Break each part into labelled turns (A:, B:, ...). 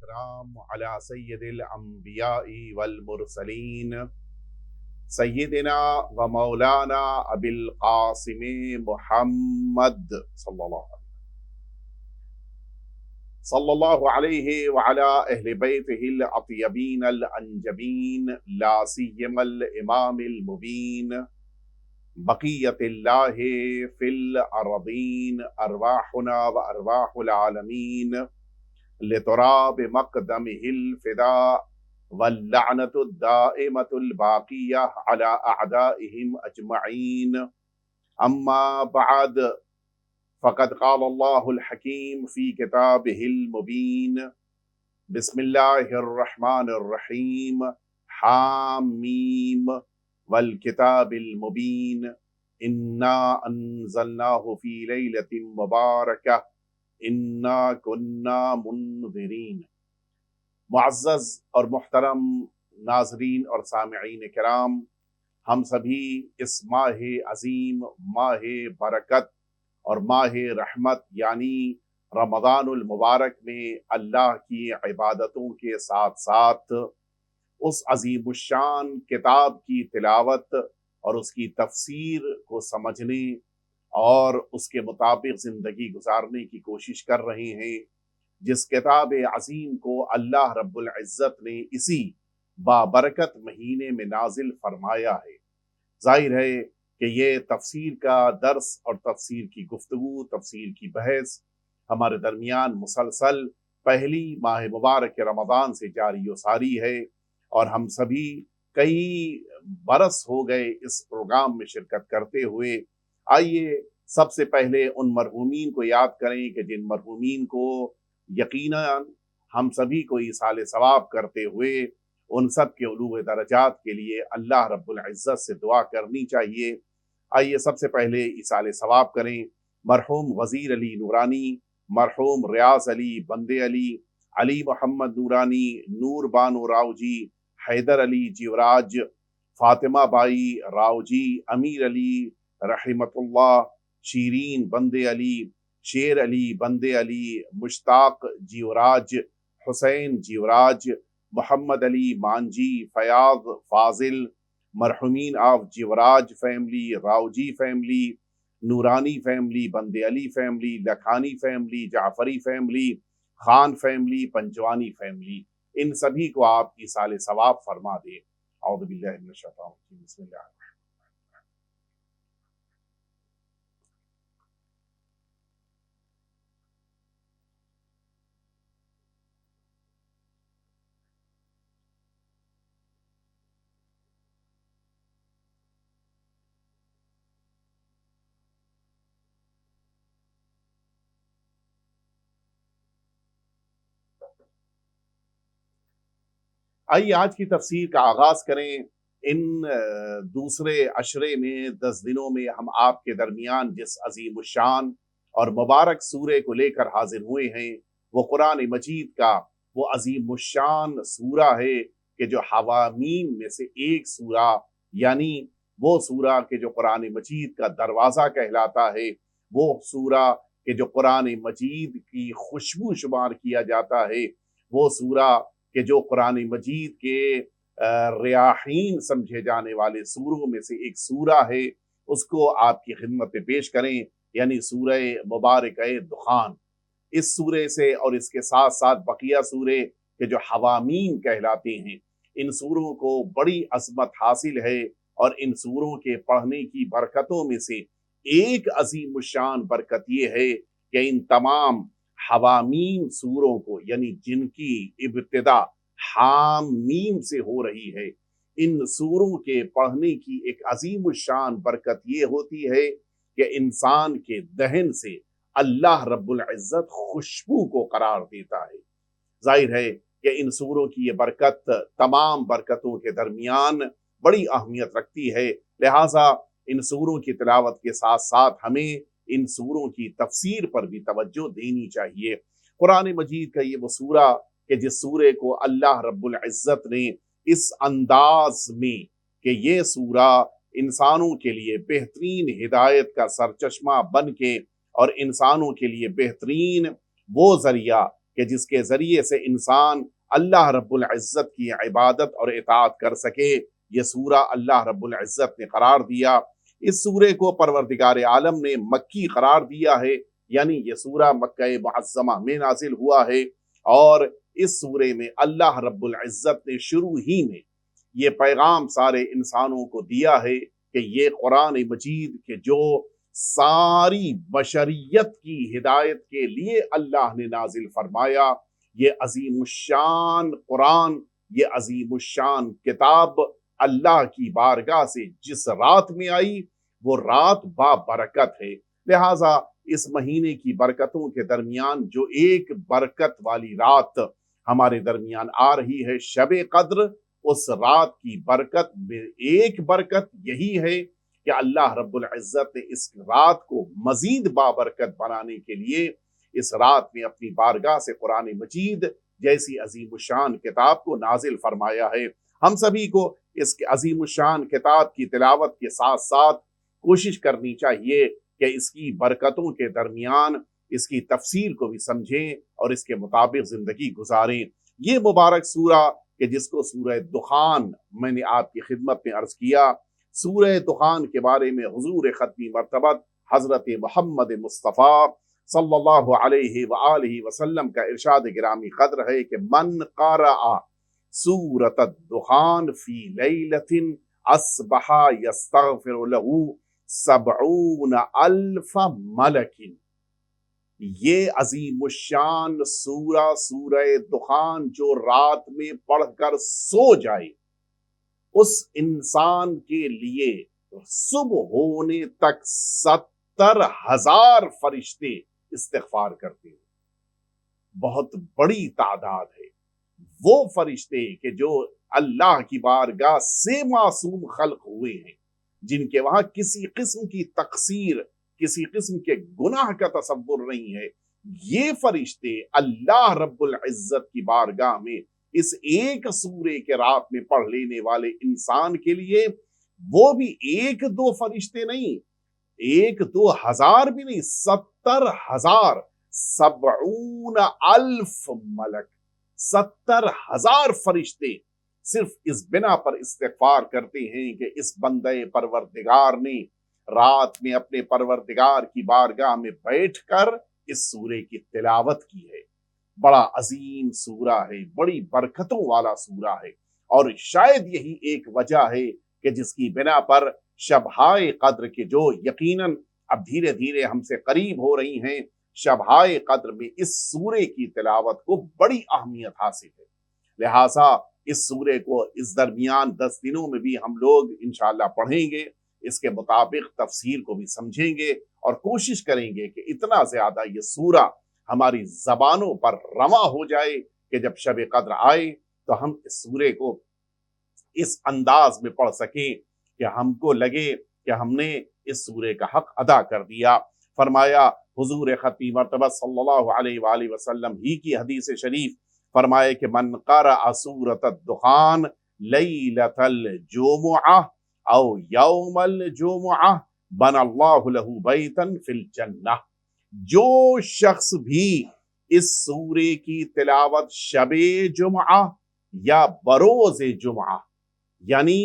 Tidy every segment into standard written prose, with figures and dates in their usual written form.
A: والسلام على سید الانبیاء والمرسلین سیدنا و مولانا ابی القاسم محمد صلی اللہ علیہ وعلی اہل بیتہ الاطیبین الانجبین لا سیما الامام المبین بقیت اللہ فی الارضین ارواحنا و ارواح العالمین لتراب مقدمه الفداء واللعنة الدائمة الباقية على أعدائهم أجمعين أما بعد فقد قال الله الحكيم في كتابه المبين بسم الله الرحمن الرحيم حاميم والكتاب المبين إنا أنزلناه في ليلة مباركة انا کننا منذرین۔ معزز اور محترم ناظرین اور سامعین کرام، ہم سبھی اس ماہ عظیم، ماہ برکت اور ماہ رحمت یعنی رمضان المبارک میں اللہ کی عبادتوں کے ساتھ ساتھ اس عظیم الشان کتاب کی تلاوت اور اس کی تفسیر کو سمجھنے اور اس کے مطابق زندگی گزارنے کی کوشش کر رہے ہیں، جس کتاب عظیم کو اللہ رب العزت نے اسی بابرکت مہینے میں نازل فرمایا ہے۔ ظاہر ہے کہ یہ تفسیر کا درس اور تفسیر کی گفتگو، تفسیر کی بحث ہمارے درمیان مسلسل پہلی ماہ مبارک رمضان سے جاری و ساری ہے، اور ہم سبھی کئی برس ہو گئے اس پروگرام میں شرکت کرتے ہوئے۔ آئیے سب سے پہلے ان مرحومین کو یاد کریں کہ جن مرحومین کو یقیناً ہم سبھی کو ایصال ثواب کرتے ہوئے ان سب کے علو درجات کے لیے اللہ رب العزت سے دعا کرنی چاہیے۔ آئیے سب سے پہلے ایصال ثواب کریں مرحوم وزیر علی نورانی، مرحوم ریاض علی بندے علی، علی محمد نورانی، نور بانو راؤ جی، حیدر علی جیوراج، فاطمہ بائی راؤ جی، امیر علی رحمت اللہ، شیرین بندے علی، شیر علی بندے علی، مشتاق جیوراج، حسین جیوراج، محمد علی مانجی، فیاض فاضل، مرحومین of Jivraj family, Raoji family, Noorani family, Bande Ali family, Lakhani family, Jafri family, Khan family, Panjwani family, ان سبھی کو آپ ایصال ثواب فرما دیں۔ اعوذ باللہ من الشیطان الرجیم، بسم اللہ الرحمن الرحیم۔ آئیے آج کی تفسیر کا آغاز کریں۔ ان دوسرے عشرے میں 10 دنوں میں ہم آپ کے درمیان جس عظیم الشان اور مبارک سورے کو لے کر حاضر ہوئے ہیں وہ قرآن مجید کا وہ عظیم الشان سورہ ہے کہ جو حوامیم میں سے ایک سورہ، یعنی وہ سورہ کہ جو قرآن مجید کا دروازہ کہلاتا ہے، وہ سورہ کہ جو قرآن مجید کی خوشبو شمار کیا جاتا ہے، وہ سورہ کہ جو قرآن مجید کے ریاحین سمجھے جانے والے سوروں میں سے ایک سورہ ہے، اس کو آپ کی خدمت میں پیش کریں، یعنی سورہ مبارکہ دخان۔ اس سورے سے اور اس کے ساتھ ساتھ بقیہ سورے کہ جو حوامیم کہلاتے ہیں، ان سوروں کو بڑی عظمت حاصل ہے، اور ان سوروں کے پڑھنے کی برکتوں میں سے ایک عظیم الشان برکت یہ ہے کہ ان تمام حوامیم سوروں کو، یعنی جن کی ابتدا حام میم سے ہو رہی ہے، ان سوروں کے پڑھنے کی ایک عظیم الشان برکت یہ ہوتی ہے کہ انسان کے دہن سے اللہ رب العزت خوشبو کو قرار دیتا ہے۔ ظاہر ہے کہ ان سوروں کی یہ برکت تمام برکتوں کے درمیان بڑی اہمیت رکھتی ہے، لہٰذا ان سوروں کی تلاوت کے ساتھ ساتھ ہمیں ان سوروں کی تفسیر پر بھی توجہ دینی چاہیے۔ قرآن مجید کا یہ وہ سورہ کہ جس سورے کو اللہ رب العزت نے اس انداز میں کہ یہ سورہ انسانوں کے لیے بہترین ہدایت کا سرچشمہ بن کے اور انسانوں کے لیے بہترین وہ ذریعہ کہ جس کے ذریعے سے انسان اللہ رب العزت کی عبادت اور اطاعت کر سکے، یہ سورہ اللہ رب العزت نے قرار دیا۔ اس سورے کو پروردگار عالم نے مکی قرار دیا ہے، یعنی یہ سورہ مکہ معظمہ میں نازل ہوا ہے، اور اس سورے میں اللہ رب العزت نے شروع ہی میں یہ پیغام سارے انسانوں کو دیا ہے کہ یہ قرآن مجید کہ جو ساری بشریت کی ہدایت کے لیے اللہ نے نازل فرمایا، یہ عظیم الشان قرآن، یہ عظیم الشان کتاب اللہ کی بارگاہ سے جس رات میں آئی وہ رات با برکت ہے۔ لہٰذا اس مہینے کی برکتوں کے درمیان جو ایک برکت والی رات ہمارے درمیان آ رہی ہے، شب قدر، اس رات کی برکت میں ایک برکت یہی ہے کہ اللہ رب العزت نے اس رات کو مزید بابرکت بنانے کے لیے اس رات میں اپنی بارگاہ سے قرآن مجید جیسی عظیم الشان کتاب کو نازل فرمایا ہے۔ ہم سبھی کو اس عظیم الشان کتاب کی تلاوت کے ساتھ ساتھ کوشش کرنی چاہیے کہ اس کی برکتوں کے درمیان اس کی تفسیر کو بھی سمجھیں اور اس کے مطابق زندگی گزاریں۔ یہ مبارک سورہ کہ جس کو سورہ دخان میں نے آپ کی خدمت میں عرض کیا، سورہ دخان کے بارے میں حضور ختمی مرتبت حضرت محمد مصطفیٰ صلی اللہ علیہ وآلہ وسلم کا ارشاد گرامی قدر ہے کہ من قرأ سورۃ الدخان فی لیلۃ اصبح یستغفر له 70,000 ملک۔ یہ عظیم الشان سورہ دخان جو رات میں پڑھ کر سو جائے، اس انسان کے لیے صبح ہونے تک 70,000 فرشتے استغفار کرتے ہیں۔ بہت بڑی تعداد ہے۔ وہ فرشتے کہ جو اللہ کی بارگاہ سے معصوم خلق ہوئے ہیں، جن کے وہاں کسی قسم کی تقصیر، کسی قسم کے گناہ کا تصور نہیں ہے، یہ فرشتے اللہ رب العزت کی بارگاہ میں اس ایک سورے کے رات میں پڑھ لینے والے انسان کے لیے، وہ بھی ایک دو فرشتے نہیں، ایک دو ہزار بھی نہیں، 70,000، 70,000 ملک، 70,000 فرشتے صرف اس بنا پر استغفار کرتے ہیں کہ اس بندے پروردگار نے رات میں اپنے پروردگار کی بارگاہ میں بیٹھ کر اس سورے کی تلاوت کی ہے۔ بڑا عظیم سورہ ہے، بڑی برکتوں والا سورہ ہے، اور شاید یہی ایک وجہ ہے کہ جس کی بنا پر شبہائے قدر کے جو یقیناً اب دھیرے دھیرے ہم سے قریب ہو رہی ہیں، شبہائے قدر میں اس سورے کی تلاوت کو بڑی اہمیت حاصل ہے۔ لہٰذا اس سورے کو اس درمیان 10 دنوں میں بھی ہم لوگ انشاءاللہ پڑھیں گے، اس کے مطابق تفسیر کو بھی سمجھیں گے، اور کوشش کریں گے کہ اتنا زیادہ یہ سورہ ہماری زبانوں پر رواں ہو جائے کہ جب شب قدر آئے تو ہم اس سورے کو اس انداز میں پڑھ سکیں کہ ہم کو لگے کہ ہم نے اس سورے کا حق ادا کر دیا۔ فرمایا حضور ختمی مرتبہ صلی اللہ علیہ وآلہ وسلم ہی کی حدیث شریف، فرمائے کہ من قرأ سورۃ الدخان لیلۃ الجمعہ او یوم الجمعہ بنى اللہ لہ بیتا فی الجنہ۔ جو شخص بھی اس سورے کی تلاوت شب جمعہ یا بروز جمعہ، یعنی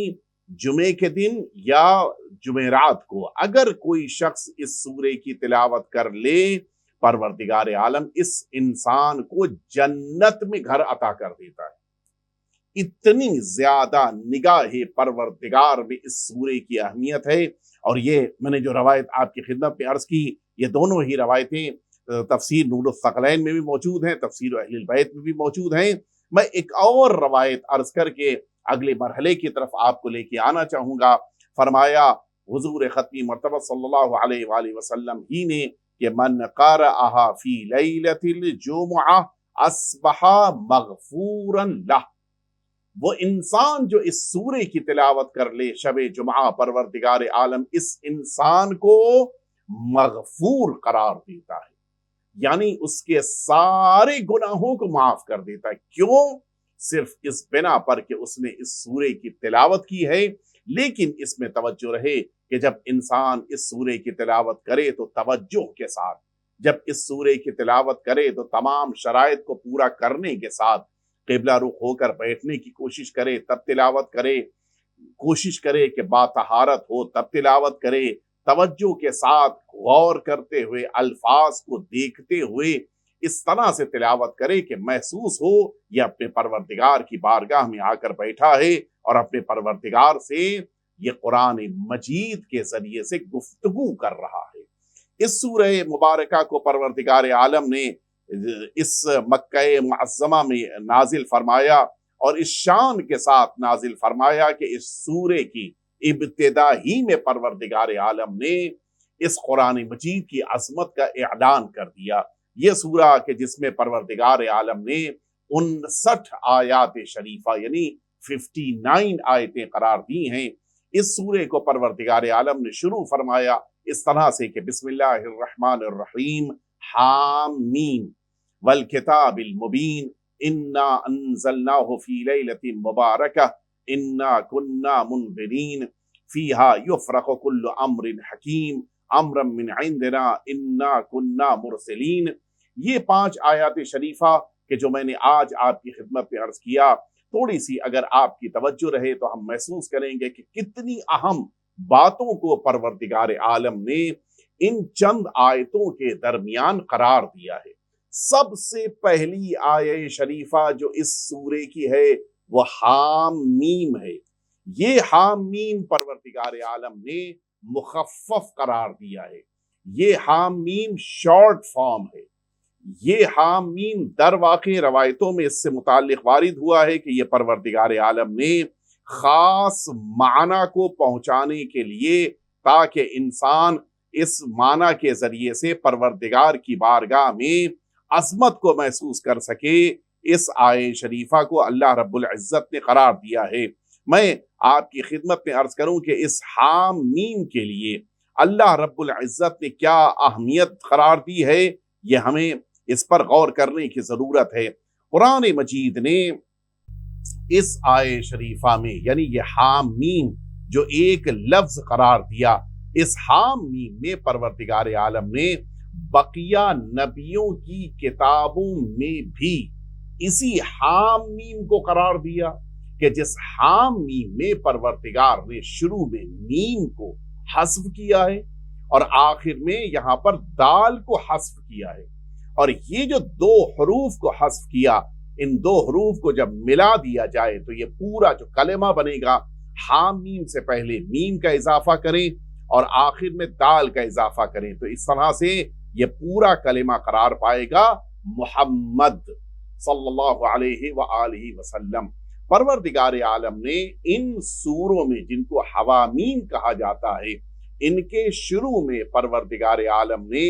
A: جمعے کے دن یا جمعرات کو اگر کوئی شخص اس سورے کی تلاوت کر لے، پروردگار عالم اس انسان کو جنت میں گھر عطا کر دیتا ہے۔ اتنی زیادہ نگاہ پروردگار میں اس سورے کی اہمیت ہے، اور یہ میں نے جو روایت آپ کی خدمت میں عرض کی، یہ دونوں ہی روایتیں تفسیر نور الثقلین میں بھی موجود ہیں، تفسیر اہل البیت میں بھی موجود ہیں۔ میں ایک اور روایت عرض کر کے اگلے مرحلے کی طرف آپ کو لے کے آنا چاہوں گا۔ فرمایا حضور ختمی مرتبہ صلی اللہ علیہ وآلہ وسلم ہی نے کہ من قرأها فی لیلۃ الجمعہ اصبح مغفورا لہ۔ وہ انسان جو اس سورے کی تلاوت کر لے شب جمعہ، پروردگار عالم اس انسان کو مغفور قرار دیتا ہے، یعنی اس کے سارے گناہوں کو معاف کر دیتا ہے۔ کیوں؟ صرف اس بنا پر کہ اس نے اس سورے کی تلاوت کی ہے۔ لیکن اس میں توجہ رہے کہ جب انسان اس سورے کی تلاوت کرے تو توجہ کے ساتھ، جب اس سورے کی تلاوت کرے تو تمام شرائط کو پورا کرنے کے ساتھ قبلہ رخ ہو کر بیٹھنے کی کوشش کرے، تب تلاوت کرے، کوشش کرے کہ باطہارت ہو تب تلاوت کرے، توجہ کے ساتھ غور کرتے ہوئے الفاظ کو دیکھتے ہوئے اس طرح سے تلاوت کرے کہ محسوس ہو یہ اپنے پروردگار کی بارگاہ میں آ کر بیٹھا ہے اور اپنے پروردگار سے یہ قرآن مجید کے ذریعے سے گفتگو کر رہا ہے۔ اس سورہ مبارکہ کو پروردگار عالم نے اس مکہ معظمہ میں نازل فرمایا اور اس شان کے ساتھ نازل فرمایا کہ اس سورے کی ابتدا ہی میں پروردگار عالم نے اس قرآن مجید کی عظمت کا اعلان کر دیا۔ یہ سورہ کہ جس میں پروردگار عالم نے 59 آیات شریفہ یعنی 59 آیتیں قرار دی ہیں، اس سورے کو پروردگار عالم نے شروع فرمایا اس طرح سے کہ بسم اللہ الرحمن الرحیم حامیم والکتاب المبین انا انزلناہ فی لیلۃ مبارکہ انا کنا منذرین فیہا یفرق کل امر حکیم امرا من عندنا انا کنا مرسلین۔ یہ 5 آیات شریفہ کہ جو میں نے آج آپ کی خدمت میں عرض کیا، تھوڑی سی اگر آپ کی توجہ رہے تو ہم محسوس کریں گے کہ کتنی اہم باتوں کو پروردگار عالم نے ان چند آیتوں کے درمیان قرار دیا ہے۔ سب سے پہلی آیہ شریفہ جو اس سورے کی ہے وہ حامیم ہے۔ یہ حامیم پروردگار عالم نے مخفف قرار دیا ہے۔ یہ حامیم شارٹ فارم ہے۔ یہ حامیم در واقع روایتوں میں اس سے متعلق وارد ہوا ہے کہ یہ پروردگار عالم نے خاص معنی کو پہنچانے کے لیے تاکہ انسان اس معنی کے ذریعے سے پروردگار کی بارگاہ میں عظمت کو محسوس کر سکے، اس آیہ شریفہ کو اللہ رب العزت نے قرار دیا ہے۔ میں آپ کی خدمت میں عرض کروں کہ اس حامیم کے لیے اللہ رب العزت نے کیا اہمیت قرار دی ہے، یہ ہمیں اس پر غور کرنے کی ضرورت ہے۔ قرآن مجید نے اس آیہ شریفہ میں یعنی یہ حامیم جو ایک لفظ قرار دیا، اس حامیم میں پروردگار عالم نے بقیہ نبیوں کی کتابوں میں بھی اسی حامیم کو قرار دیا کہ جس حامیم میں پروردگار نے شروع میں میم کو حذف کیا ہے اور آخر میں یہاں پر دال کو حذف کیا ہے، اور یہ جو 2 حروف کو حذف کیا، ان 2 حروف کو جب ملا دیا جائے تو یہ پورا جو کلمہ بنے گا، حامیم سے پہلے میم کا اضافہ کریں اور آخر میں دال کا اضافہ کریں تو اس طرح سے یہ پورا کلمہ قرار پائے گا محمد صلی اللہ علیہ وآلہ وسلم۔ پروردگار عالم نے ان سوروں میں جن کو حوامیم کہا جاتا ہے، ان کے شروع میں پروردگار عالم نے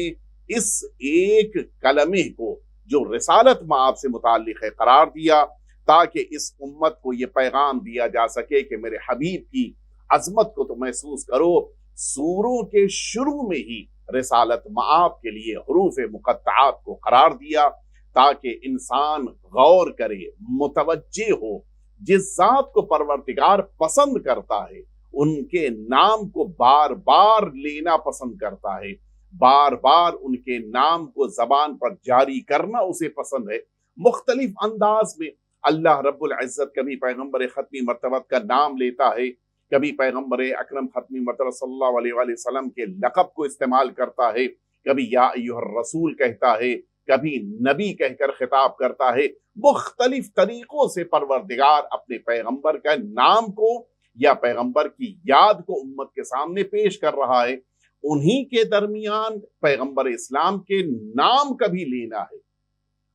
A: اس ایک کلمے کو جو رسالت مآب سے متعلق ہے قرار دیا تاکہ اس امت کو یہ پیغام دیا جا سکے کہ میرے حبیب کی عظمت کو تو محسوس کرو۔ سوروں کے شروع میں ہی رسالت مآب کے لیے حروف مقطعات کو قرار دیا تاکہ انسان غور کرے، متوجہ ہو، جس ذات کو پروردگار پسند کرتا ہے ان کے نام کو بار بار لینا پسند کرتا ہے، بار بار ان کے نام کو زبان پر جاری کرنا اسے پسند ہے۔ مختلف انداز میں اللہ رب العزت کبھی پیغمبر ختمی مرتبت کا نام لیتا ہے، کبھی پیغمبر اکرم ختمی مرتبت صلی اللہ علیہ وآلہ وسلم کے لقب کو استعمال کرتا ہے، کبھی یا ایھا الرسول کہتا ہے، کبھی نبی کہہ کر خطاب کرتا ہے۔ مختلف طریقوں سے پروردگار اپنے پیغمبر کا نام کو یا پیغمبر کی یاد کو امت کے سامنے پیش کر رہا ہے۔ انہی کے درمیان پیغمبر اسلام کے نام کا بھی لینا ہے۔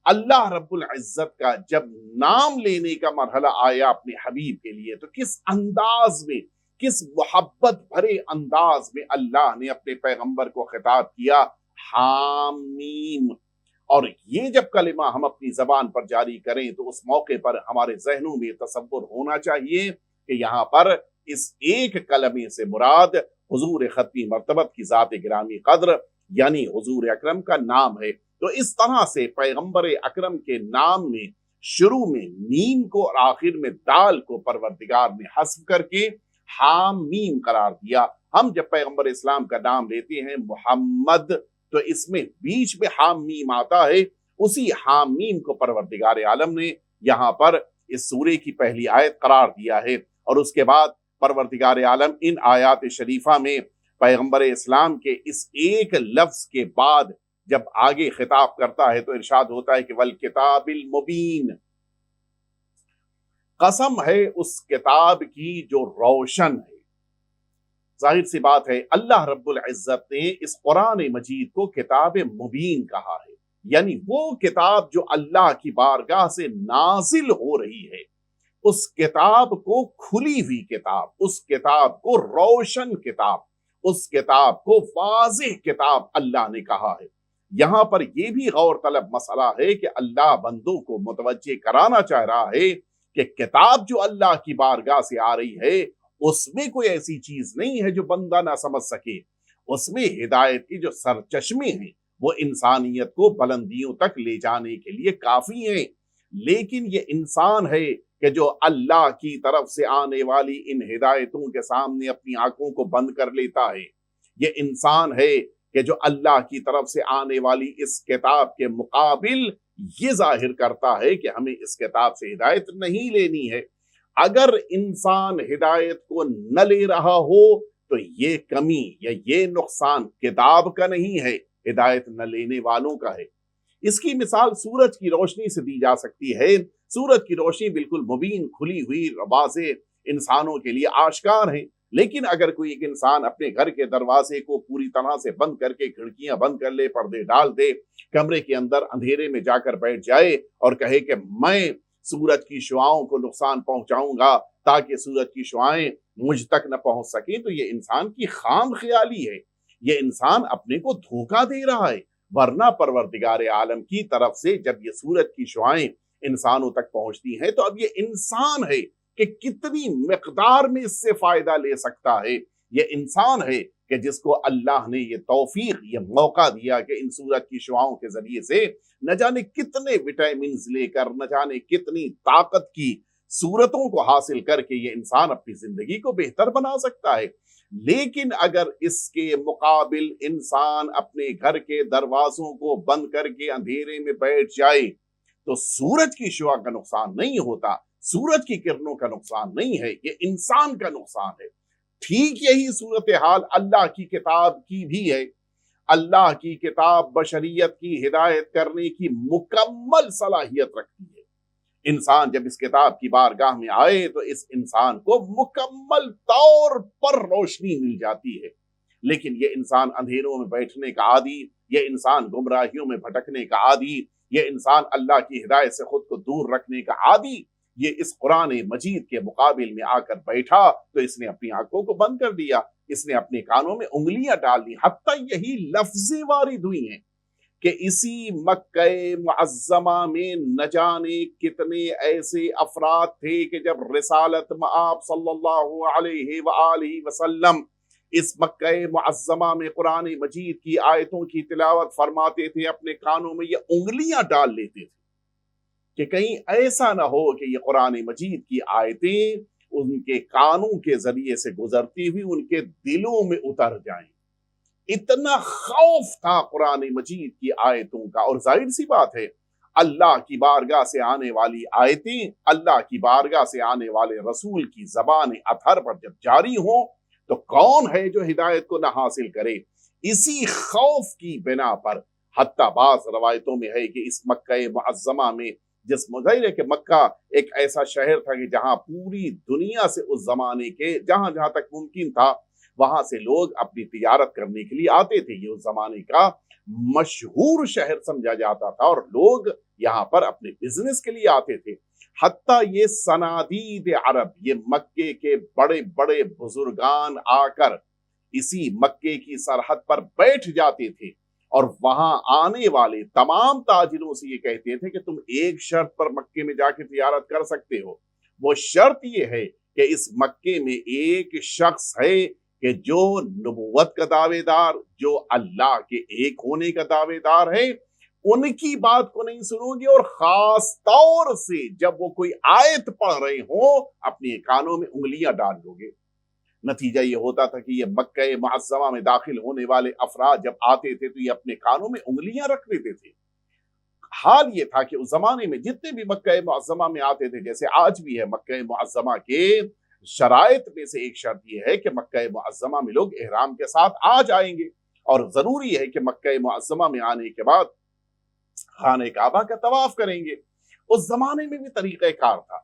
A: اللہ رب العزت کا جب نام لینے کا مرحلہ آیا اپنے حبیب کے لیے تو کس انداز میں، کس محبت بھرے انداز میں اللہ نے اپنے پیغمبر کو خطاب کیا، حامیم۔ اور یہ جب کلمہ ہم اپنی زبان پر جاری کریں تو اس موقع پر ہمارے ذہنوں میں تصور ہونا چاہیے کہ یہاں پر اس ایک کلمے سے مراد حضور ختمی مرتبت کی ذات گرامی قدر یعنی حضور اکرم کا نام ہے۔ تو اس طرح سے پیغمبر اکرم کے نام میں شروع میں میم کو اور آخر میں دال کو پروردگار نے حذف کر کے حامیم قرار دیا۔ ہم جب پیغمبر اسلام کا نام لیتے ہیں محمد تو اس میں بیچ میں حام میم آتا ہے، اسی حام میم کو پروردگار عالم نے یہاں پر اس سورے کی پہلی آیت قرار دیا ہے، اور اس کے بعد پروردگار عالم ان آیات شریفہ میں پیغمبر اسلام کے اس ایک لفظ کے بعد جب آگے خطاب کرتا ہے تو ارشاد ہوتا ہے کہ والکتاب المبین، قسم ہے اس کتاب کی جو روشن ہے۔ ظاہر سی بات ہے اللہ رب العزت نے اس قرآن مجید کو کتاب مبین کہا ہے، یعنی وہ کتاب جو اللہ کی بارگاہ سے نازل ہو رہی ہے، اس کتاب کو کھلی ہوئی کتاب، اس کتاب کو روشن کتاب، اس کتاب کو واضح کتاب اللہ نے کہا ہے۔ یہاں پر یہ بھی غور طلب مسئلہ ہے کہ اللہ بندوں کو متوجہ کرانا چاہ رہا ہے کہ کتاب جو اللہ کی بارگاہ سے آ رہی ہے اس میں کوئی ایسی چیز نہیں ہے جو بندہ نہ سمجھ سکے، اس میں ہدایت کی جو سرچشمے ہیں وہ انسانیت کو بلندیوں تک لے جانے کے لیے کافی ہیں، لیکن یہ انسان ہے کہ جو اللہ کی طرف سے آنے والی ان ہدایتوں کے سامنے اپنی آنکھوں کو بند کر لیتا ہے، یہ انسان ہے کہ جو اللہ کی طرف سے آنے والی اس کتاب کے مقابل یہ ظاہر کرتا ہے کہ ہمیں اس کتاب سے ہدایت نہیں لینی ہے۔ اگر انسان ہدایت کو نہ لے رہا ہو تو یہ کمی یا یہ نقصان کتاب کا نہیں ہے، ہدایت نہ لینے والوں کا ہے۔ اس کی مثال سورج کی روشنی سے دی جا سکتی ہے۔ سورج کی روشنی بالکل مبین، کھلی ہوئی، واضح، انسانوں کے لیے آشکار ہے، لیکن اگر کوئی ایک انسان اپنے گھر کے دروازے کو پوری طرح سے بند کر کے کھڑکیاں بند کر لے، پردے ڈال دے، کمرے کے اندر اندھیرے میں جا کر بیٹھ جائے اور کہے کہ میں سورج کی شعاؤں کو نقصان پہنچاؤں گا تاکہ سورج کی شعائیں مجھ تک نہ پہنچ سکیں، تو یہ انسان کی خام خیالی ہے، یہ انسان اپنے کو دھوکہ دے رہا ہے۔ ورنہ پروردگار عالم کی طرف سے جب یہ سورج کی شعائیں انسانوں تک پہنچتی ہیں تو اب یہ انسان ہے کہ کتنی مقدار میں اس سے فائدہ لے سکتا ہے، یہ انسان ہے کہ جس کو اللہ نے یہ توفیق، یہ موقع دیا کہ ان سورج کی شعاؤں کے ذریعے سے نہ جانے کتنے وٹامنز لے کر، نہ جانے کتنی طاقت کی صورتوں کو حاصل کر کے یہ انسان اپنی زندگی کو بہتر بنا سکتا ہے۔ لیکن اگر اس کے مقابل انسان اپنے گھر کے دروازوں کو بند کر کے اندھیرے میں بیٹھ جائے تو سورج کی شعاع کا نقصان نہیں ہوتا، سورج کی کرنوں کا نقصان نہیں ہے، یہ انسان کا نقصان ہے۔ ٹھیک یہی صورتحال اللہ کی کتاب کی بھی ہے۔ اللہ کی کتاب بشریت کی ہدایت کرنے کی مکمل صلاحیت رکھتی ہے۔ انسان جب اس کتاب کی بارگاہ میں آئے تو اس انسان کو مکمل طور پر روشنی مل جاتی ہے، لیکن یہ انسان اندھیروں میں بیٹھنے کا عادی، یہ انسان گمراہیوں میں بھٹکنے کا عادی، یہ انسان اللہ کی ہدایت سے خود کو دور رکھنے کا عادی، یہ اس قرآن مجید کے مقابل میں آ کر بیٹھا تو اس نے اپنی آنکھوں کو بند کر دیا، اس نے اپنے کانوں میں انگلیاں ڈال دی، حتیٰ یہی لفظیں وارد ہوئی ہیں کہ اسی مکہ معظمہ میں نہ جانے کتنے ایسے افراد تھے کہ جب رسالت مآب صلی اللہ علیہ وآلہ وسلم اس مکہ معظمہ میں قرآن مجید کی آیتوں کی تلاوت فرماتے تھے، اپنے کانوں میں یہ انگلیاں ڈال لیتے تھے کہ کہیں ایسا نہ ہو کہ یہ قرآن مجید کی آیتیں ان کے کانوں کے ذریعے سے گزرتی ہوئی ان کے دلوں میں اتر جائیں۔ اتنا خوف تھا قرآن مجید کی آیتوں کا، اور ظاہر سی بات ہے اللہ کی بارگاہ سے آنے والی آیتیں، اللہ کی بارگاہ سے آنے والے رسول کی زبان اطہر پر جب جاری ہوں تو کون ہے جو ہدایت کو نہ حاصل کرے؟ اسی خوف کی بنا پر حتیٰ بعض روایتوں میں ہے کہ اس مکہ معظمہ میں، جس مظاہر ہے کہ مکہ ایک ایسا شہر تھا کہ جہاں پوری دنیا سے اس زمانے کے جہاں جہاں تک ممکن تھا وہاں سے لوگ اپنی تجارت کرنے کے لیے آتے تھے، یہ اس زمانے کا مشہور شہر سمجھا جاتا تھا اور لوگ یہاں پر اپنے بزنس کے لیے آتے تھے۔ حتیٰ یہ صنادید عرب، یہ مکے کے بڑے بڑے بزرگان آ کر اسی مکے کی سرحد پر بیٹھ جاتے تھے اور وہاں آنے والے تمام تاجروں سے یہ کہتے تھے کہ تم ایک شرط پر مکے میں جا کے تجارت کر سکتے ہو، وہ شرط یہ ہے کہ اس مکے میں ایک شخص ہے کہ جو نبوت کا دعوے دار، جو اللہ کے ایک ہونے کا دعوے دار ہے، ان کی بات کو نہیں سنو گے، اور خاص طور سے جب وہ کوئی آیت پڑھ رہے ہوں اپنے کانوں میں انگلیاں ڈال دو گے۔ نتیجہ یہ ہوتا تھا کہ یہ مکہ معظمہ میں داخل ہونے والے افراد جب آتے تھے تو یہ اپنے کانوں میں انگلیاں رکھ لیتے تھے۔ حال یہ تھا کہ اس زمانے میں جتنے بھی مکہ معظمہ میں آتے تھے، جیسے آج بھی ہے، مکہ معظمہ کے شرائط میں سے ایک شرط یہ ہے کہ مکہ معظمہ میں لوگ احرام کے ساتھ آ جائیں گے، اور ضروری ہے کہ مکہ معظمہ میں آنے کے بعد خانہ کعبہ کا طواف کریں گے۔ اس زمانے میں بھی طریقہ کار تھا۔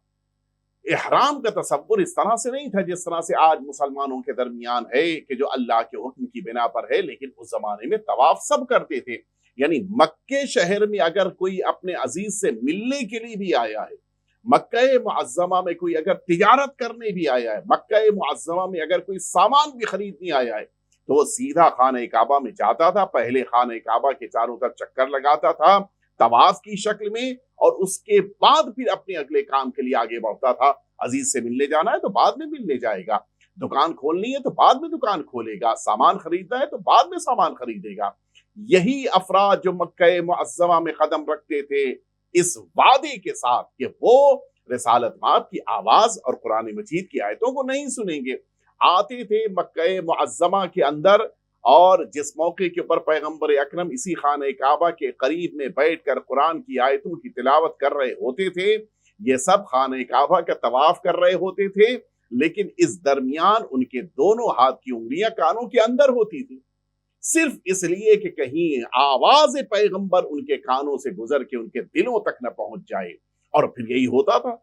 A: احرام کا تصور اس طرح سے نہیں تھا جس طرح سے آج مسلمانوں کے درمیان ہے کہ جو اللہ کے حکم کی بنا پر ہے، لیکن اس زمانے میں طواف سب کرتے تھے۔ یعنی مکہ شہر میں اگر کوئی اپنے عزیز سے ملنے کے لیے بھی آیا ہے، مکہ معظمہ میں کوئی اگر تجارت کرنے بھی آیا ہے، مکہ معظمہ میں اگر کوئی سامان بھی خریدنے آیا ہے، تو وہ سیدھا خانہ کعبہ میں جاتا تھا، پہلے خانہ کعبہ کے چاروں طرف چکر لگاتا تھا طواف کی شکل میں، اور اس کے بعد پھر اپنے اگلے کام کے لیے آگے بڑھتا تھا۔ عزیز سے ملنے جانا ہے تو بعد میں ملنے جائے گا، دکان کھولنی ہے تو بعد میں دکان کھولے گا، سامان خریدنا ہے تو بعد میں سامان خریدے گا۔ یہی افراد جو مکہ معظمہ میں قدم رکھتے تھے اس وعدے کے ساتھ کہ وہ رسالت مآب کی آواز اور قرآن مجید کی آیتوں کو نہیں سنیں گے، آتے تھے مکہ معظمہ کے اندر، اور جس موقع کے اوپر پیغمبر اکرم اسی خانہ کعبہ کے قریب میں بیٹھ کر قرآن کی آیتوں کی تلاوت کر رہے ہوتے تھے، یہ سب خانہ کعبہ کا طواف کر رہے ہوتے تھے، لیکن اس درمیان ان کے دونوں ہاتھ کی انگلیاں کانوں کے اندر ہوتی تھی، صرف اس لیے کہ کہیں آواز پیغمبر ان کے کانوں سے گزر کے ان کے دلوں تک نہ پہنچ جائے۔ اور پھر یہی ہوتا تھا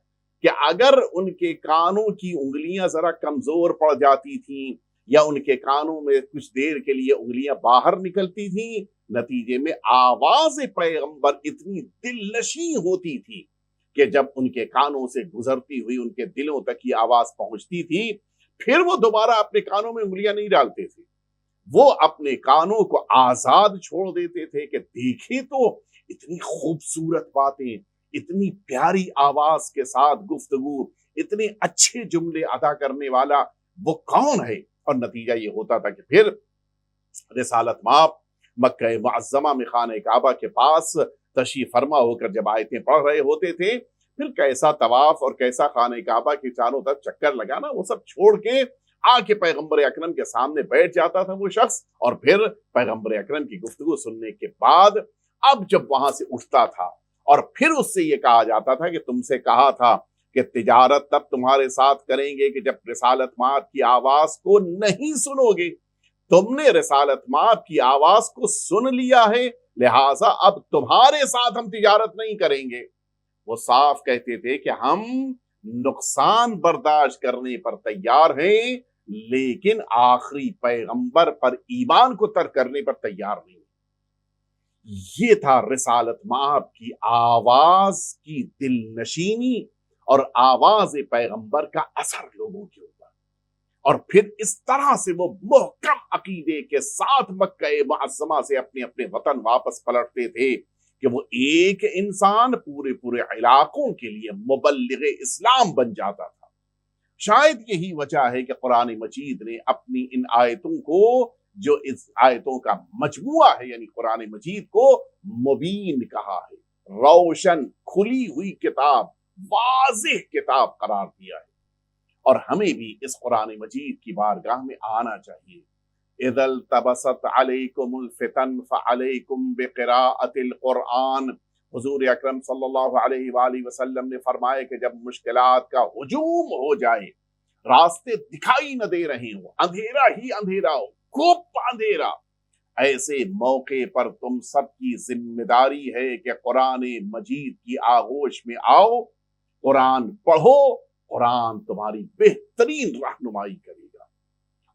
A: کہ اگر ان کے کانوں کی انگلیاں ذرا کمزور پڑ جاتی تھیں، یا ان کے کانوں میں کچھ دیر کے لیے انگلیاں باہر نکلتی تھیں، نتیجے میں آواز پیغمبر اتنی دل نشیں ہوتی تھی کہ جب ان کے کانوں سے گزرتی ہوئی ان کے دلوں تک یہ آواز پہنچتی تھی، پھر وہ دوبارہ اپنے کانوں میں انگلیاں نہیں ڈالتے تھے، وہ اپنے کانوں کو آزاد چھوڑ دیتے تھے کہ دیکھیں تو اتنی خوبصورت باتیں، اتنی پیاری آواز کے ساتھ گفتگو، اتنے اچھے جملے ادا کرنے والا وہ کون ہے۔ اور نتیجہ یہ ہوتا تھا کہ پھر رسالت مآب مکہ معظمہ میں خانہ کعبہ کے پاس تشریف فرما ہو کر جب آیتیں پڑھ رہے ہوتے تھے، پھر کیسا طواف اور کیسا خانہ کعبہ کے چاروں طرف چکر لگانا، وہ سب چھوڑ کے آ کے پیغمبر اکرم کے سامنے بیٹھ جاتا تھا وہ شخص، اور پھر پیغمبر اکرم کی گفتگو سننے کے بعد اب جب وہاں سے اٹھتا تھا اور پھر اس سے یہ کہا جاتا تھا کہ تم سے کہا تھا کہ تجارت تب تمہارے ساتھ کریں گے کہ جب رسالت مآب کی آواز کو نہیں سنو گے، تم نے رسالت مآب کی آواز کو سن لیا ہے، لہٰذا اب تمہارے ساتھ ہم تجارت نہیں کریں گے۔ وہ صاف کہتے تھے کہ ہم نقصان برداشت کرنے پر تیار ہیں، لیکن آخری پیغمبر پر ایمان کو ترک کرنے پر تیار نہیں۔ یہ تھا رسالت مآب کی آواز کی دل نشینی اور آواز پیغمبر کا اثر لوگوں کے اوپر، اور پھر اس طرح سے وہ محکم عقیدے کے ساتھ مکہ معظمہ سے اپنے اپنے وطن واپس پلٹتے تھے کہ وہ ایک انسان پورے علاقوں کے لیے مبلغ اسلام بن جاتا تھا۔ شاید یہی وجہ ہے کہ قرآن مجید نے اپنی ان آیتوں کو، جو اس آیتوں کا مجموعہ ہے، یعنی قرآن مجید کو مبین کہا ہے، روشن کھلی ہوئی کتاب، واضح کتاب قرار دیا ہے۔ اور ہمیں بھی اس قرآن مجید کی بارگاہ میں آنا چاہیے۔ اذا التبست علیکم الفتن فعلیکم بقراءۃ القرآن، حضور اکرم صلی اللہ علیہ وآلہ وسلم نے فرمایا کہ جب مشکلات کا ہجوم ہو جائے، راستے دکھائی نہ دے رہے ہوں، اندھیرا ہی اندھیرا ہو، خوب اندھیرا، ایسے موقع پر تم سب کی ذمہ داری ہے کہ قرآن مجید کی آغوش میں آؤ، قرآن پڑھو، قرآن تمہاری بہترین رہنمائی کرے گا۔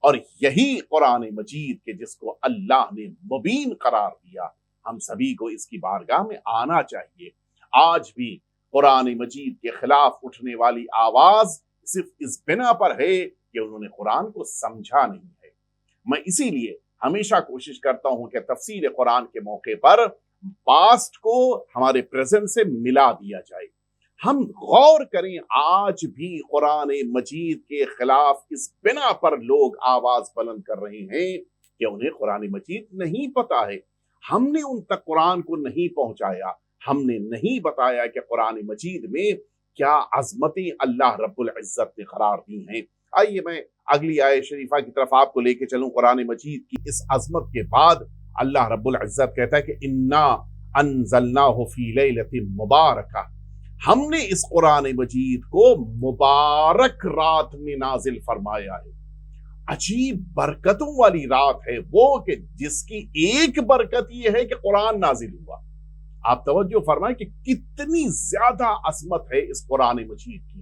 A: اور یہی قرآن مجید کے جس کو اللہ نے مبین قرار دیا، ہم سبھی کو اس کی بارگاہ میں آنا چاہیے۔ آج بھی قرآن مجید کے خلاف اٹھنے والی آواز صرف اس بنا پر ہے کہ انہوں نے قرآن کو سمجھا نہیں ہے۔ میں اسی لیے ہمیشہ کوشش کرتا ہوں کہ تفسیر قرآن کے موقع پر پاسٹ کو ہمارے پریزنٹ سے ملا دیا جائے۔ ہم غور کریں، آج بھی قرآن مجید کے خلاف اس بنا پر لوگ آواز بلند کر رہے ہیں کہ انہیں قرآن مجید نہیں پتا ہے، ہم نے ان تک قرآن کو نہیں پہنچایا، ہم نے نہیں بتایا کہ قرآن مجید میں کیا عظمتیں اللہ رب العزت نے قرار دی ہیں۔ آئیے میں اگلی آیت شریفہ کی طرف آپ کو لے کے چلوں۔ قرآن مجید کی اس عظمت کے بعد اللہ رب العزت کہتا ہے کہ انا انزلناہ فی لیلۃ مبارکہ، ہم نے اس قرآن مجید کو مبارک رات میں نازل فرمایا ہے۔ عجیب برکتوں والی رات ہے وہ کہ جس کی ایک برکت یہ ہے کہ قرآن نازل ہوا۔ آپ توجہ فرمائیں کہ کتنی زیادہ عظمت ہے اس قرآن مجید کی۔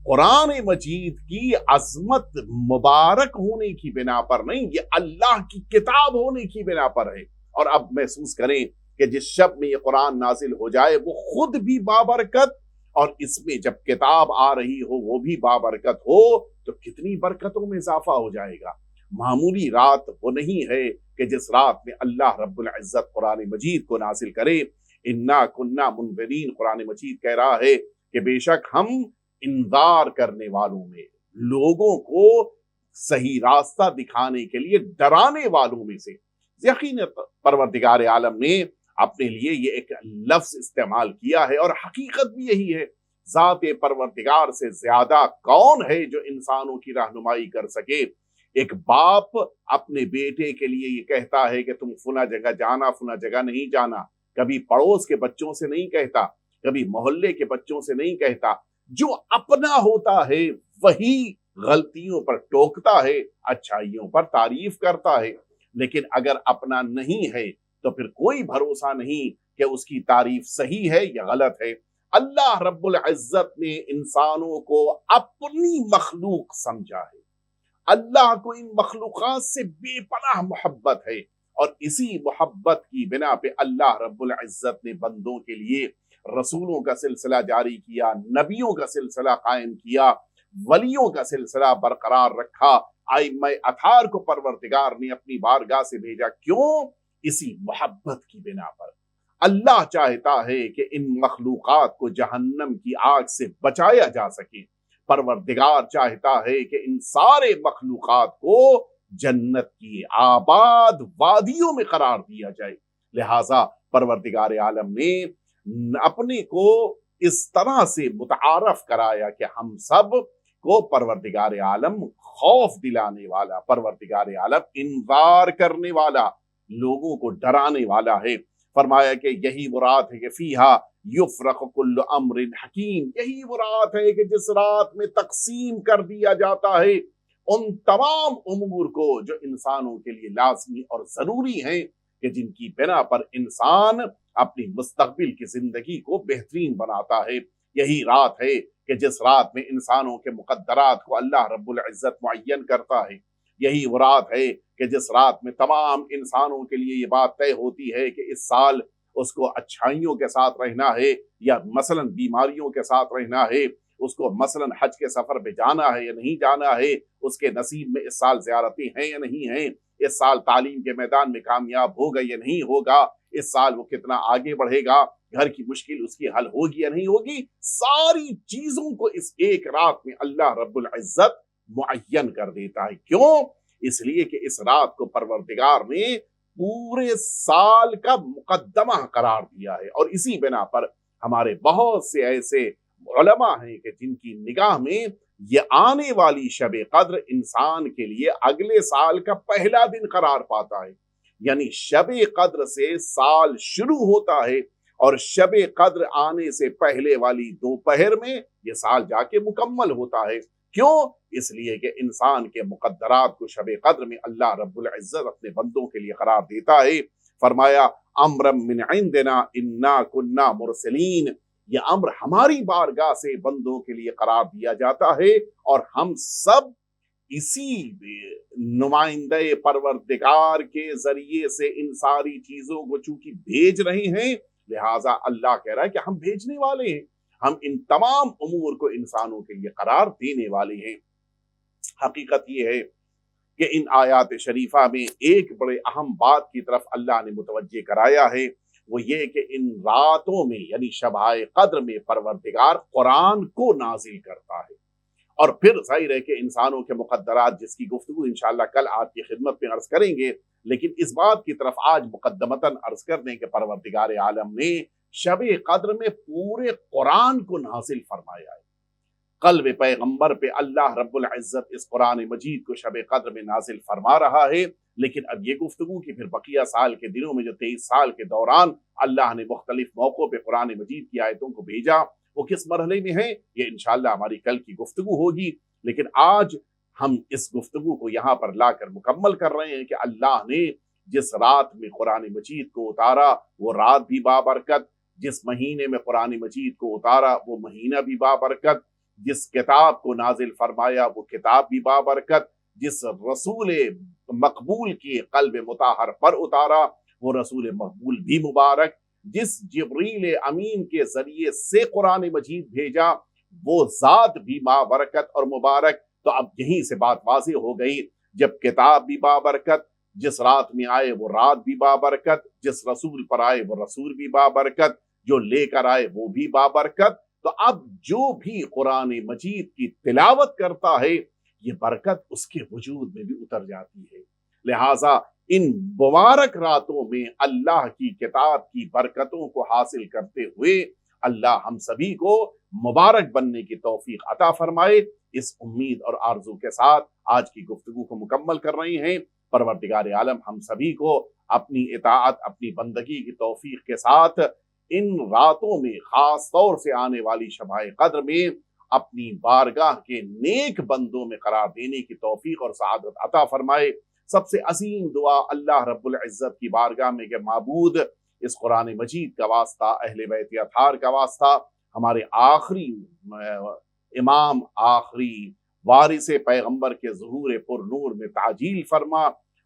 A: قرآن مجید کی عظمت مبارک ہونے کی بنا پر نہیں، یہ اللہ کی کتاب ہونے کی بنا پر ہے۔ اور اب محسوس کریں کہ جس شب میں یہ قرآن نازل ہو جائے وہ خود بھی بابرکت، اور اس میں جب کتاب آ رہی ہو وہ بھی بابرکت ہو تو کتنی برکتوں میں اضافہ ہو جائے گا۔ معمولی رات وہ نہیں ہے کہ جس رات میں اللہ رب العزت قرآن مجید کو نازل کرے۔ انا کنا منذرین، قرآن مجید کہہ رہا ہے کہ بے شک ہم انذار کرنے والوں میں، لوگوں کو صحیح راستہ دکھانے کے لیے ڈرانے والوں میں سے۔ یقیناً پروردگار عالم نے اپنے لیے یہ ایک لفظ استعمال کیا ہے، اور حقیقت بھی یہی ہے۔ ذات پروردگار سے زیادہ کون ہے جو انسانوں کی رہنمائی کر سکے؟ ایک باپ اپنے بیٹے کے لیے یہ کہتا ہے کہ تم فلاں جگہ جانا، فلاں جگہ نہیں جانا، کبھی پڑوس کے بچوں سے نہیں کہتا، کبھی محلے کے بچوں سے نہیں کہتا۔ جو اپنا ہوتا ہے وہی غلطیوں پر ٹوکتا ہے، اچھائیوں پر تعریف کرتا ہے۔ لیکن اگر اپنا نہیں ہے تو پھر کوئی بھروسہ نہیں کہ اس کی تعریف صحیح ہے یا غلط ہے۔ اللہ رب العزت نے انسانوں کو اپنی مخلوق سمجھا ہے۔ اللہ کو ان مخلوقات سے بے پناہ محبت ہے، اور اسی محبت کی بنا پہ اللہ رب العزت نے بندوں کے لیے رسولوں کا سلسلہ جاری کیا، نبیوں کا سلسلہ قائم کیا، ولیوں کا سلسلہ برقرار رکھا۔ ائمہ اطہار کو پروردگار نے اپنی بارگاہ سے بھیجا، کیوں؟ اسی محبت کی بنا پر۔ اللہ چاہتا ہے کہ ان مخلوقات کو جہنم کی آگ سے بچایا جا سکے۔ پروردگار چاہتا ہے کہ ان سارے مخلوقات کو جنت کی آباد وادیوں میں قرار دیا جائے۔ لہٰذا پروردگار عالم نے اپنے کو اس طرح سے متعارف کرایا کہ ہم سب کو پروردگار عالم خوف دلانے والا، پروردگار عالم انذار کرنے والا، لوگوں کو ڈرانے والا ہے۔ فرمایا کہ یہی وہ رات ہے کہ فیہا یفرق کل امر حکیم، یہی وہ رات ہے کہ جس رات میں تقسیم کر دیا جاتا ہے ان تمام امور کو جو انسانوں کے لیے لازمی اور ضروری ہیں، کہ جن کی بنا پر انسان اپنی مستقبل کی زندگی کو بہترین بناتا ہے۔ یہی رات ہے کہ جس رات میں انسانوں کے مقدرات کو اللہ رب العزت معین کرتا ہے۔ یہی وہ رات ہے کہ جس رات میں تمام انسانوں کے لیے یہ بات طے ہوتی ہے کہ اس سال اس کو اچھائیوں کے ساتھ رہنا ہے یا مثلا بیماریوں کے ساتھ رہنا ہے، اس کو مثلا حج کے سفر پہ جانا ہے یا نہیں جانا ہے، اس کے نصیب میں اس سال زیارتیں ہیں یا نہیں ہیں، اس سال تعلیم کے میدان میں کامیاب ہوگا یا نہیں ہوگا، اس سال وہ کتنا آگے بڑھے گا، گھر کی مشکل اس کی حل ہوگی یا نہیں ہوگی۔ ساری چیزوں کو اس ایک رات میں اللہ رب العزت معین کر دیتا ہے۔ کیوں؟ اس لیے کہ اس رات کو پروردگار نے پورے سال کا مقدمہ قرار دیا ہے، اور اسی بنا پر ہمارے بہت سے ایسے علماء ہیں کہ جن کی نگاہ میں یہ آنے والی شب قدر انسان کے لیے اگلے سال کا پہلا دن قرار پاتا ہے۔ یعنی شب قدر سے سال شروع ہوتا ہے، اور شب قدر آنے سے پہلے والی دوپہر میں یہ سال جا کے مکمل ہوتا ہے۔ کیوں؟ اس لیے کہ انسان کے مقدرات کو شب قدر میں اللہ رب العزت اپنے بندوں کے لیے قرار دیتا ہے۔ فرمایا امرم من عندنا انا کنا مرسلین، یہ امر ہماری بارگاہ سے بندوں کے لیے قرار دیا جاتا ہے، اور ہم سب اسی نمائندہ پروردگار کے ذریعے سے ان ساری چیزوں کو چونکہ بھیج رہے ہیں، لہٰذا اللہ کہہ رہا ہے کہ ہم بھیجنے والے ہیں، ہم ان تمام امور کو انسانوں کے لیے قرار دینے والے ہیں۔ حقیقت یہ ہے کہ ان آیات شریفہ میں ایک بڑے اہم بات کی طرف اللہ نے متوجہ کرایا ہے، وہ یہ کہ ان راتوں میں یعنی شبائے قدر میں پروردگار قرآن کو نازل کرتا ہے، اور پھر ظاہر ہے کہ انسانوں کے مقدرات جس کی گفتگو انشاءاللہ کل آپ کی خدمت میں عرض کریں گے، لیکن اس بات کی طرف آج مقدمتاً عرض کر دیں کہ پروردگار عالم نے شب قدر میں پورے قرآن کو نازل فرمایا ہے۔ قلب پیغمبر پہ اللہ رب العزت اس قرآن مجید کو شب قدر میں نازل فرما رہا ہے، لیکن اب یہ گفتگو کہ پھر بقیہ سال کے دنوں میں جو 23 سال کے دوران اللہ نے مختلف موقعوں پہ قرآن مجید کی آیتوں کو بھیجا وہ کس مرحلے میں ہیں، یہ انشاءاللہ ہماری کل کی گفتگو ہوگی۔ لیکن آج ہم اس گفتگو کو یہاں پر لا کر مکمل کر رہے ہیں کہ اللہ نے جس رات میں قرآن مجید کو اتارا وہ رات بھی بابرکت، جس مہینے میں قرآن مجید کو اتارا وہ مہینہ بھی بابرکت، جس کتاب کو نازل فرمایا وہ کتاب بھی بابرکت، جس رسول مقبول کی قلب مطہر پر اتارا وہ رسول مقبول بھی مبارک، جس جبریل امین کے ذریعے سے قرآن مجید بھیجا وہ ذات بھی بابرکت اور مبارک۔ تو اب یہیں سے بات واضح ہو گئی، جب کتاب بھی بابرکت، جس رات میں آئے وہ رات بھی بابرکت، جس رسول پر آئے وہ رسول بھی بابرکت، جو لے کر آئے وہ بھی بابرکت، تو اب جو بھی قرآن مجید کی تلاوت کرتا ہے یہ برکت اس کے وجود میں بھی اتر جاتی ہے۔ لہٰذا ان مبارک راتوں میں اللہ کی کتاب کی برکتوں کو حاصل کرتے ہوئے اللہ ہم سبھی کو مبارک بننے کی توفیق عطا فرمائے۔ اس امید اور آرزو کے ساتھ آج کی گفتگو کو مکمل کر رہے ہیں۔ پروردگار عالم ہم سبھی کو اپنی اطاعت، اپنی بندگی کی توفیق کے ساتھ ان راتوں میں، خاص طور سے آنے والی شب قدر میں، اپنی بارگاہ کے نیک بندوں میں قرار دینے کی توفیق اور سعادت عطا فرمائے۔ سب سے عظیم دعا اللہ رب العزت کی بارگاہ میں کہ معبود اس قرآن مجید کا واسطہ، اہل بیت اطہار کا واسطہ، ہمارے آخری امام، آخری وارث پیغمبر کے ظہور پر نور میں تعجیل فرما،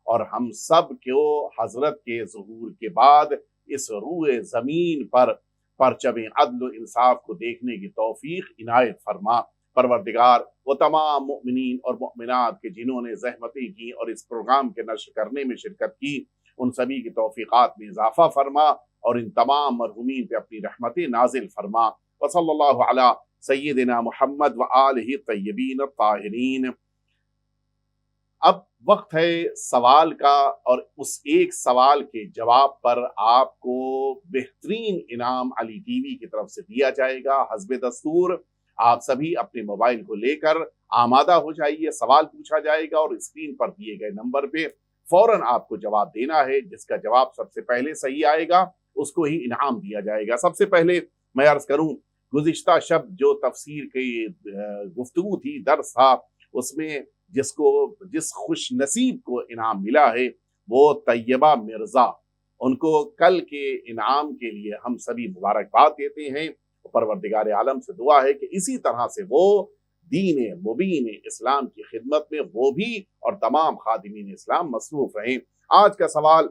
A: اور ہم سب کو حضرت کے ظہور کے بعد اس روئے زمین پر پرچم عدل و انصاف کو دیکھنے کی توفیق عنایت فرما۔ پروردگار وہ تمام مؤمنین اور مؤمنات کے جنہوں نے زحمتیں کی اور اس پروگرام کے نشر کرنے میں شرکت کی، ان سبھی کی توفیقات میں اضافہ فرما اور ان تمام مرحومین پہ اپنی رحمتیں نازل فرما۔ وصلی اللہ علی سیدنا محمد وآلہ الطیبین الطاہرین۔ اب وقت ہے سوال کا، اور اس ایک سوال کے جواب پر آپ کو بہترین انعام علی ٹی وی کی طرف سے دیا جائے گا۔ حسب دستور آپ سبھی اپنے موبائل کو لے کر آمادہ ہو جائیے، سوال پوچھا جائے گا اور اسکرین پر دیے گئے نمبر پہ فوراً آپ کو جواب دینا ہے۔ جس کا جواب سب سے پہلے صحیح آئے گا اس کو ہی انعام دیا جائے گا۔ سب سے پہلے میں عرض کروں، گزشتہ شب جو تفسیر کی گفتگو تھی، درس تھا، اس میں جس خوش نصیب کو انعام ملا ہے وہ طیبہ مرزا، ان کو کل کے انعام کے لیے ہم سبھی مبارکباد دیتے ہیں۔ پروردگار عالم سے دعا ہے کہ اسی طرح سے وہ دین مبین اسلام کی خدمت میں وہ بھی اور تمام خادمین اسلام مصروف رہیں۔ آج کا سوال،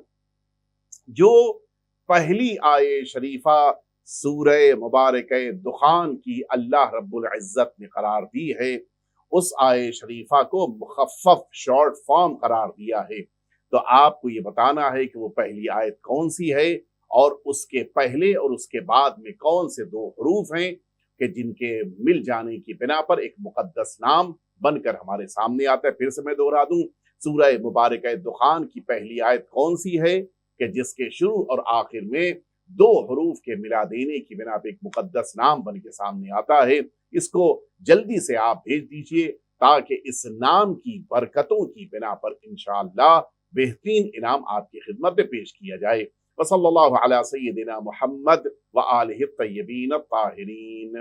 A: جو پہلی آیے شریفہ سورہ مبارکہ دخان کی اللہ رب العزت نے قرار دی ہے، اس آیے شریفہ کو مخفف شارٹ فارم قرار دیا ہے، تو آپ کو یہ بتانا ہے کہ وہ پہلی آیت کون سی ہے اور اس کے پہلے اور اس کے بعد میں کون سے دو حروف ہیں کہ جن کے مل جانے کی بنا پر ایک مقدس نام بن کر ہمارے سامنے آتا ہے۔ پھر سے میں دوہرا دوں، سورہ مبارکہ دخان کی پہلی آیت کون سی ہے کہ جس کے شروع اور آخر میں دو حروف کے ملا دینے کی بنا پر ایک مقدس نام بن کے سامنے آتا ہے۔ اس کو جلدی سے آپ بھیج دیجئے تاکہ اس نام کی برکتوں کی بنا پر انشاءاللہ بہترین انعام آپ کی خدمت میں پیش کیا جائے۔ وصلی اللہ علی سیدنا محمد وآلہ الطیبین الطاہرین۔